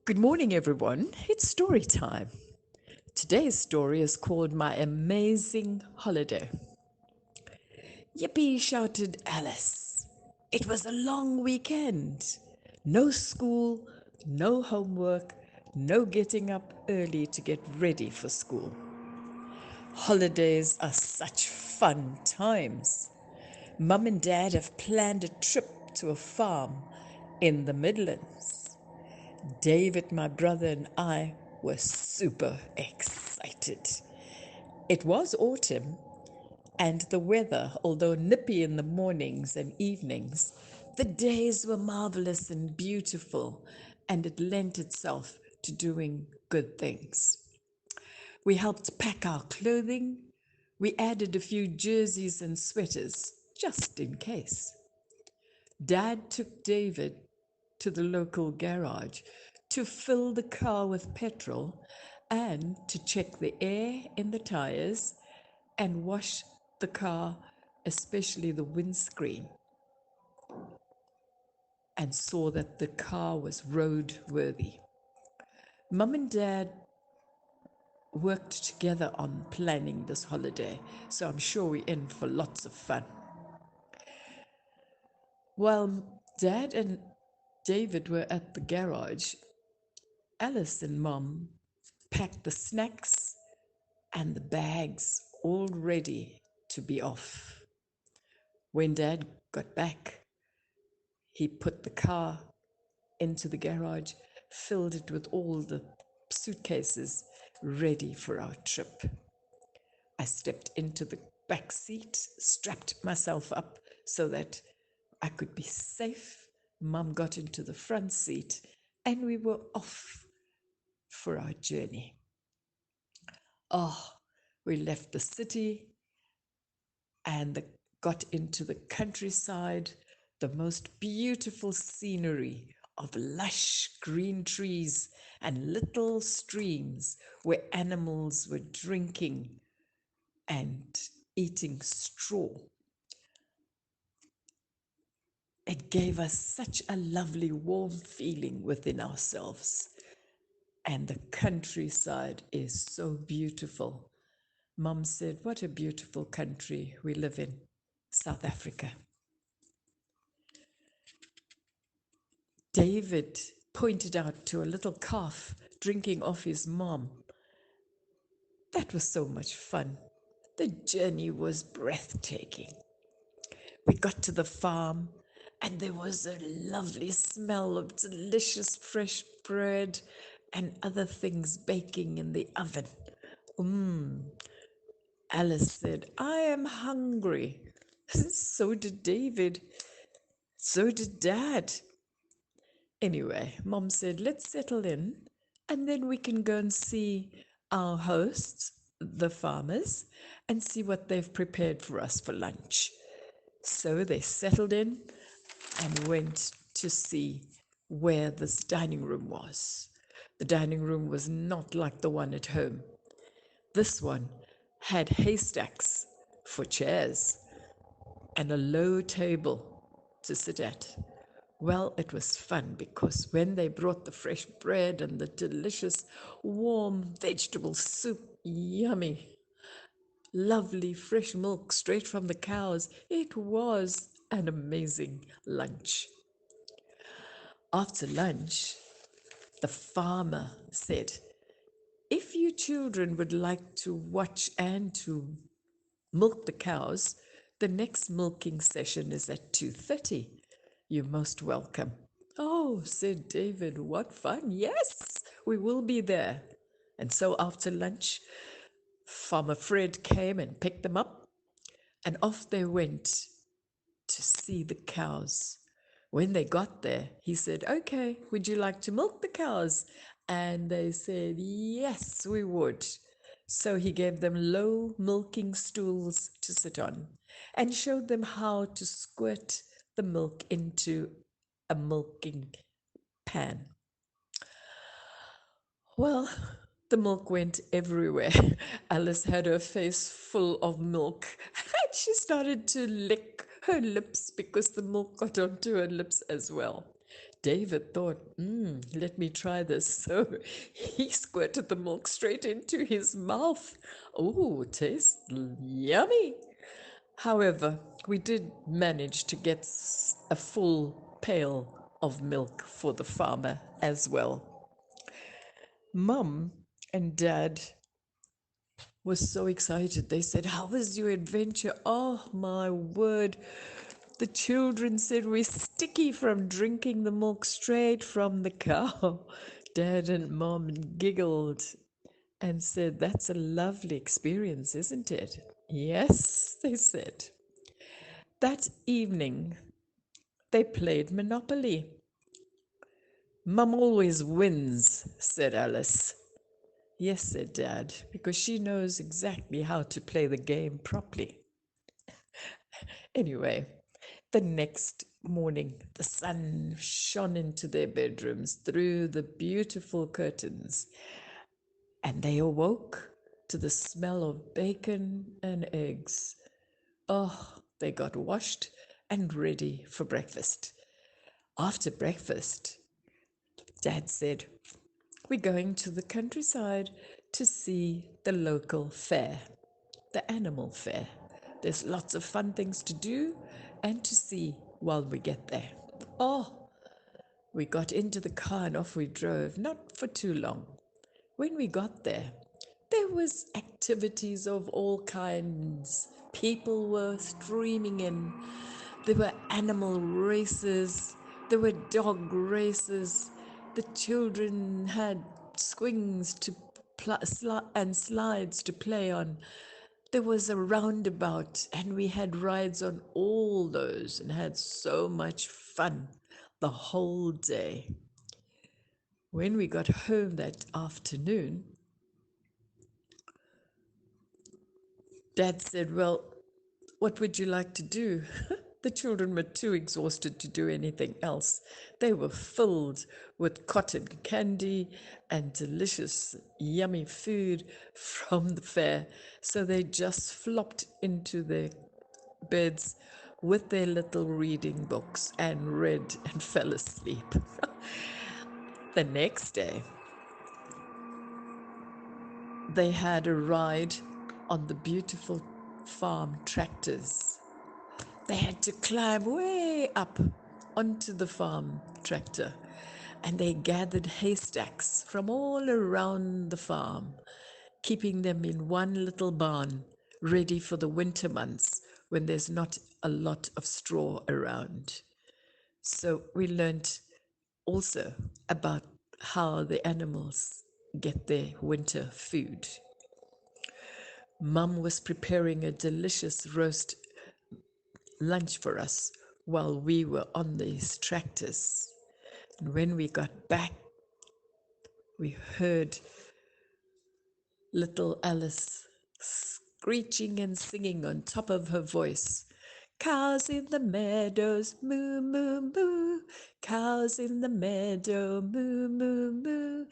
Good morning, everyone. It's story time. Today's story is called My Amazing Holiday. Yippee, shouted Alice. It was a long weekend. No school, no homework, no getting up early to get ready for school. Holidays are such fun times. Mum and Dad have planned a trip to a farm in the Midlands. David, my brother, and I were super excited. It was autumn, and the weather, although nippy in the mornings and evenings, the days were marvelous and beautiful, and it lent itself to doing good things. We helped pack our clothing. We added a few jerseys and sweaters, just in case. Dad took David to the local garage to fill the car with petrol and to check the air in the tires and wash the car, especially the windscreen, and saw that the car was roadworthy. Mum and Dad worked together on planning this holiday, so I'm sure we're in for lots of fun. While Dad and David were at the garage, Alice and Mum packed the snacks and the bags all ready to be off. When Dad got back, he put the car into the garage, filled it with all the suitcases ready for our trip. I stepped into the back seat, strapped myself up so that I could be safe. Mum got into the front seat, and we were off for our journey. Oh, we left the city and got into the countryside, the most beautiful scenery of lush green trees and little streams where animals were drinking and eating straw. It gave us such a lovely, warm feeling within ourselves. And the countryside is so beautiful. Mum said, "What a beautiful country we live in, South Africa." David pointed out to a little calf drinking off his mom. That was so much fun. The journey was breathtaking. We got to the farm, and there was a lovely smell of delicious fresh bread and other things baking in the oven. Alice said, "I am hungry." So did David. So did Dad. Anyway, Mom said, "Let's settle in, and then we can go and see our hosts, the farmers, and see what they've prepared for us for lunch." So they settled in and went to see where this dining room was. The dining room was not like the one at home. This one had haystacks for chairs and a low table to sit at. Well, it was fun because when they brought the fresh bread and the delicious warm vegetable soup, yummy, lovely fresh milk straight from the cows, it was an amazing lunch. After lunch, the farmer said, "If you children would like to watch and to milk the cows, the next milking session is at 2:30. You're most welcome." "Oh," said David, "what fun. Yes, we will be there." And so after lunch, Farmer Fred came and picked them up, and off they went to see the cows. When they got there, he said, "Okay, would you like to milk the cows?" And they said, "Yes, we would." So he gave them low milking stools to sit on and showed them how to squirt the milk into a milking pan. Well, the milk went everywhere. Alice had her face full of milk and she started to lick her lips because the milk got onto her lips as well. David thought, let me try this. So he squirted the milk straight into his mouth. Oh, tastes yummy. However, we did manage to get a full pail of milk for the farmer as well. Mum and Dad were so excited. They said, "How was your adventure?" Oh, my word. The children said, "We're sticky from drinking the milk straight from the cow." Dad and Mom giggled and said, "That's a lovely experience, isn't it?" "Yes," they said. That evening, they played Monopoly. "Mum always wins," said Alice. "Yes," said Dad, because she knows exactly how to play the game properly. Anyway, the next morning, the sun shone into their bedrooms through the beautiful curtains, and they awoke to the smell of bacon and eggs. Oh, they got washed and ready for breakfast. After breakfast, Dad said, "We're going to the countryside to see the local fair, the animal fair. There's lots of fun things to do and to see while we get there." Oh, we got into the car and off we drove, not for too long. When we got there, there was activities of all kinds. People were streaming in. There were animal races. There were dog races. The children had swings to and slides to play on. There was a roundabout, and we had rides on all those and had so much fun the whole day. When we got home that afternoon, Dad said, "Well, what would you like to do?" The children were too exhausted to do anything else. They were filled with cotton candy and delicious, yummy food from the fair. So they just flopped into their beds with their little reading books and read and fell asleep. The next day, they had a ride on the beautiful farm tractors. They had to climb way up onto the farm tractor, and they gathered haystacks from all around the farm, keeping them in one little barn, ready for the winter months when there's not a lot of straw around. So we learned also about how the animals get their winter food. Mum was preparing a delicious roast lunch for us while we were on these tractors. And when we got back, we heard little Alice screeching and singing on top of her voice. "Cows in the meadows, moo, moo, moo. Cows in the meadow, moo, moo, moo.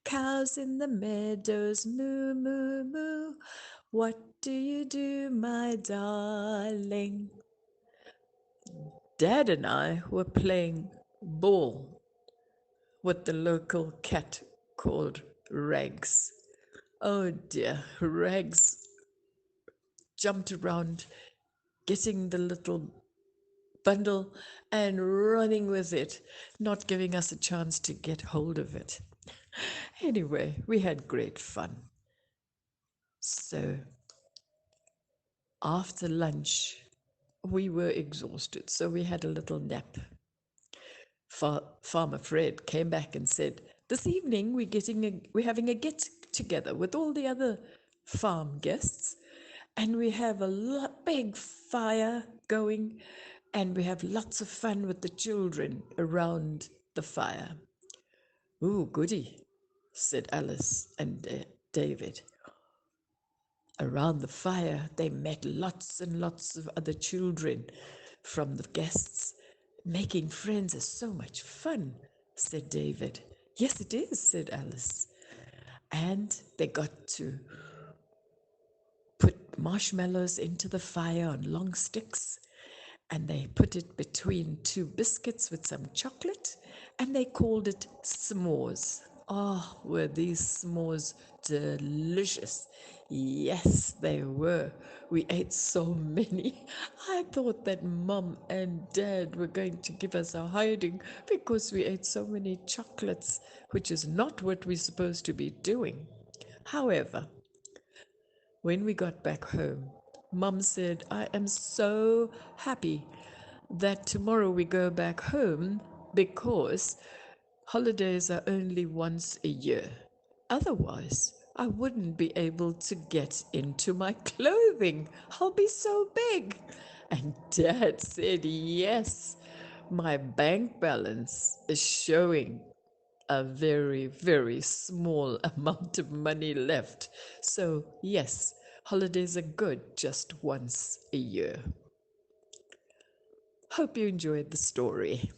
Cows in the meadows, moo, moo, moo. What do you do, my darling?" Dad and I were playing ball with the local cat called Rags. Oh dear, Rags jumped around, getting the little bundle and running with it, not giving us a chance to get hold of it. Anyway, we had great fun. So after lunch, we were exhausted, so we had a little nap. Farmer Fred came back and said, "This evening we're having a get together with all the other farm guests, and we have a big fire going, and we have lots of fun with the children around the fire." "Ooh, goody," said Alice and David. Around the fire, they met lots and lots of other children from the guests. "Making friends is so much fun," said David. "Yes, it is," said Alice. And they got to put marshmallows into the fire on long sticks, and they put it between two biscuits with some chocolate, and they called it s'mores. Oh, were these s'mores delicious? Yes, they were. We ate so many. I thought that Mum and Dad were going to give us a hiding because we ate so many chocolates, which is not what we're supposed to be doing. However, when we got back home, Mum said, I am so happy that tomorrow we go back home because holidays are only once a year. Otherwise, I wouldn't be able to get into my clothing. I'll be so big. And Dad said, yes, my bank balance is showing a very, very small amount of money left. So, yes, holidays are good just once a year. Hope you enjoyed the story.